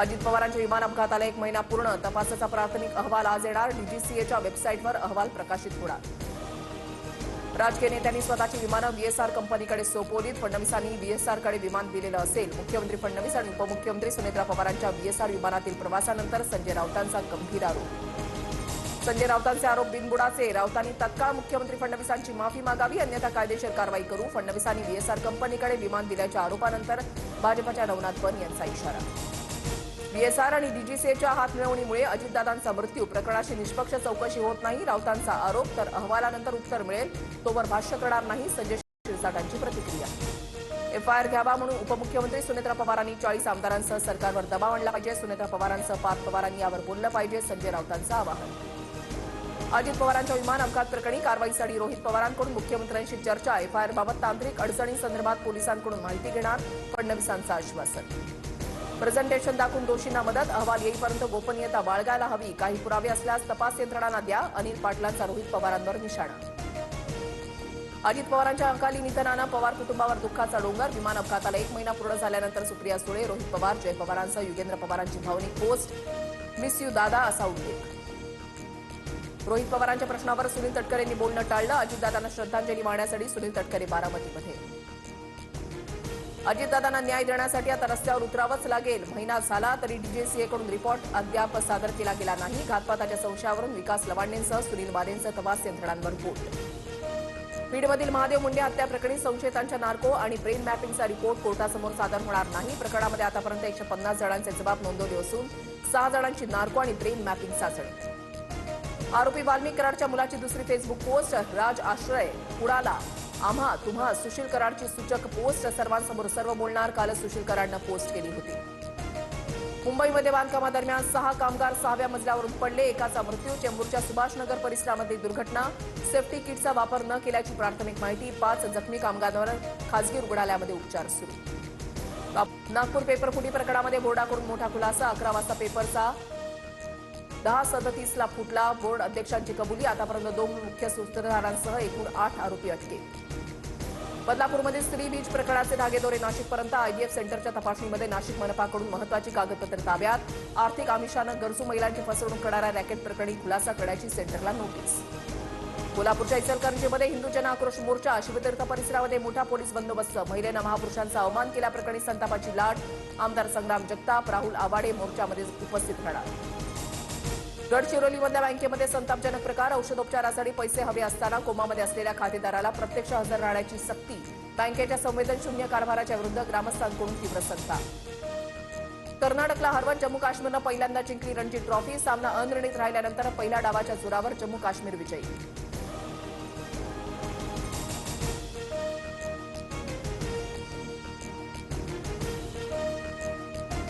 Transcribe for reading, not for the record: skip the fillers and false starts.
अजित पवारांच्या विमान अपघाताला 1 महिना पूर्ण. तपासाचा प्राथमिक अहवाल आज येणार. डीजीसीएच्या वेबसाईटवर अहवाल प्रकाशित होणार. राजकीय नेत्यांनी स्वतःची विमानं बीएसआर कंपनीकडे सोपवलीत. फडणवीसांनी बीएसआरकडे विमान दिलेलं असेल. मुख्यमंत्री फडणवीस आणि उपमुख्यमंत्री सुनेत्रा पवारांच्या बीएसआर विमानातील प्रवासानंतर संजय राऊतांचा गंभीर आरोप. संजय राऊतांचे आरोप बिनबुडाचे. राऊतांनी तत्काळ मुख्यमंत्री फडणवीसांची माफी मागावी, अन्यथा कायदेशीर कारवाई करू. फडणवीसांनी बीएसआर कंपनीकडे विमान दिल्याच्या आरोपानंतर भाजपच्या नवनाथ पन यांचा इशारा. बीएसआर आणि डीजीसीएच्या हातमिळवणीमुळे अजितदादांचा मृत्यू प्रकरणाची निष्पक्ष चौकशी होत नाही. राऊतांचा आरोप. तर अहवालानंतर उत्तर मिळेल तोवर भाष्य करणार नाही. संजय शिरसाटांची प्रतिक्रिया. एफआयआर घ्यावा म्हणून उपमुख्यमंत्री सुनेत्रा पवारांनी 40 आमदारांसह सरकारवर दबाव आणला पाहिजे. सुनेत्रा पवारांसह पार्थ पवारांनी यावर बोललं पाहिजे. संजय राऊतांचं आवाहन. अजित पवारांच्या विमान अपघात प्रकरणी कारवाईसाठी रोहित पवारांकडून मुख्यमंत्र्यांशी चर्चा. एफआयआरबाबत तांत्रिक अडचणींसंदर्भात पोलिसांकडून माहिती घेणार. फडणवीसांचं आश्वासन. प्रेझेंटेशन दाखवून दोषींना मदत. अहवाल येईपर्यंत गोपनीयता बाळगायला हवी. काही पुरावे असल्यास तपास यंत्रणांना द्या. अनिल पाटलांचा रोहित पवारांवर निशाणा. अजित पवारांच्या अकाली निधनानं पवार कुटुंबावर दुःखाचा डोंगर. विमान अपघाताला 1 महिना पूर्ण झाल्यानंतर सुप्रिया सुळे, रोहित पवार, जय पवारांसह युगेंद्र पवारांची भावनिक पोस्ट. मिस यू दादा असा उल्लेख. रोहित पवारांच्या प्रश्नावर सुनील तटकरेंनी बोलणं टाळलं. अजितदादांना श्रद्धांजली वाहण्यासाठी सुनील तटकरे बारामतीमध्ये. अजितदादांना न्याय देण्यासाठी आता रस्त्यावर उतरावंच लागेल. महिना झाला तरी डीजीसीएकडून रिपोर्ट अद्याप सादर केला गेला नाही. घातपाताच्या संशयावरून विकास लवांडेंसह सुनील बादेंचं तपास यंत्रणांवर बोट. बीडमधील महादेव मुंडे हत्या प्रकरणी संशयितांच्या नार्को आणि ब्रेन मॅपिंगचा रिपोर्ट कोर्टासमोर सादर होणार नाही. प्रकरणामध्ये आतापर्यंत 150 जणांचे जबाब नोंदवले असून 6 जणांची नार्को आणि ब्रेन मॅपिंग चाचणी. आरोपी वाल्मिक कराडच्या मुलाची दुसरी फेसबुक पोस्ट. राज आश्रय उडाला आम्हा तुम्हा. सुशील कराडची सूचक पोस्ट. सर्वांसमोर सर्व बोलणार. कालच सुशील कराडनं पोस्ट केली होती. मुंबईमध्ये बांधकामादरम्यान 6 कामगार 6व्या मजल्यावरून पडले. एकाचा मृत्यू. चेंबूरच्या सुभाषनगर परिसरामध्ये दुर्घटना. सेफ्टी किटचा वापर न केल्याची प्राथमिक माहिती. 5 जखमी कामगारांवर खासगी रुग्णालयामध्ये उपचार सुरू. नागपूर पेपरफुटी प्रकरणामध्ये बोर्डाकडून मोठा खुलासा. 11 वाजता पेपरचा 10:37 फुटला. बोर्ड अध्यक्षांची कबुली. आतापर्यंत 2 मुख्य सूत्रधारांसह एकूण 8 आरोपी अटकेत. बदलापूरमधील स्त्री बीच प्रकरणाचे धागेदोरे नाशिकपर्यंत. आयडीएफ सेंटरच्या तपासणीमध्ये नाशिक मनपाकडून महत्वाची कागदपत्रे ताब्यात. आर्थिक आमिषानं गरजू महिलांची फसवणूक करणाऱ्या रॅकेट प्रकरणी खुलासा करण्याची सेंटरला नोटीस. कोल्हापूरच्या इचलकरंजीमध्ये हिंदू जन आक्रोश मोर्चा. शिवतीर्थ परिसरामध्ये मोठा पोलीस बंदोबस्त. महिलेनं महापुरुषांचा अवमान केल्याप्रकरणी संतापाची लाट. आमदार संग्राम जगताप, राहुल आवाडे मोर्चामध्ये उपस्थित राहणार. गडचिरोलीमधल्या बँकेमध्ये संतापजनक प्रकार. औषधोपचारासाठी पैसे हवे असताना कोमामध्ये असलेल्या खातेदाराला प्रत्यक्ष हजर राहण्याची सक्ती. बँकेच्या संवेदनशून्य कारभाराच्या विरुद्ध ग्रामस्थांकडून तीव्र संताप. कर्नाटकला हरवत जम्मू काश्मीरनं पहिल्यांदा जिंकली रणजी ट्रॉफी. सामना अनिर्णित राहिल्यानंतर पहिल्या डावाच्या जोरावर जम्मू काश्मीर विजयी.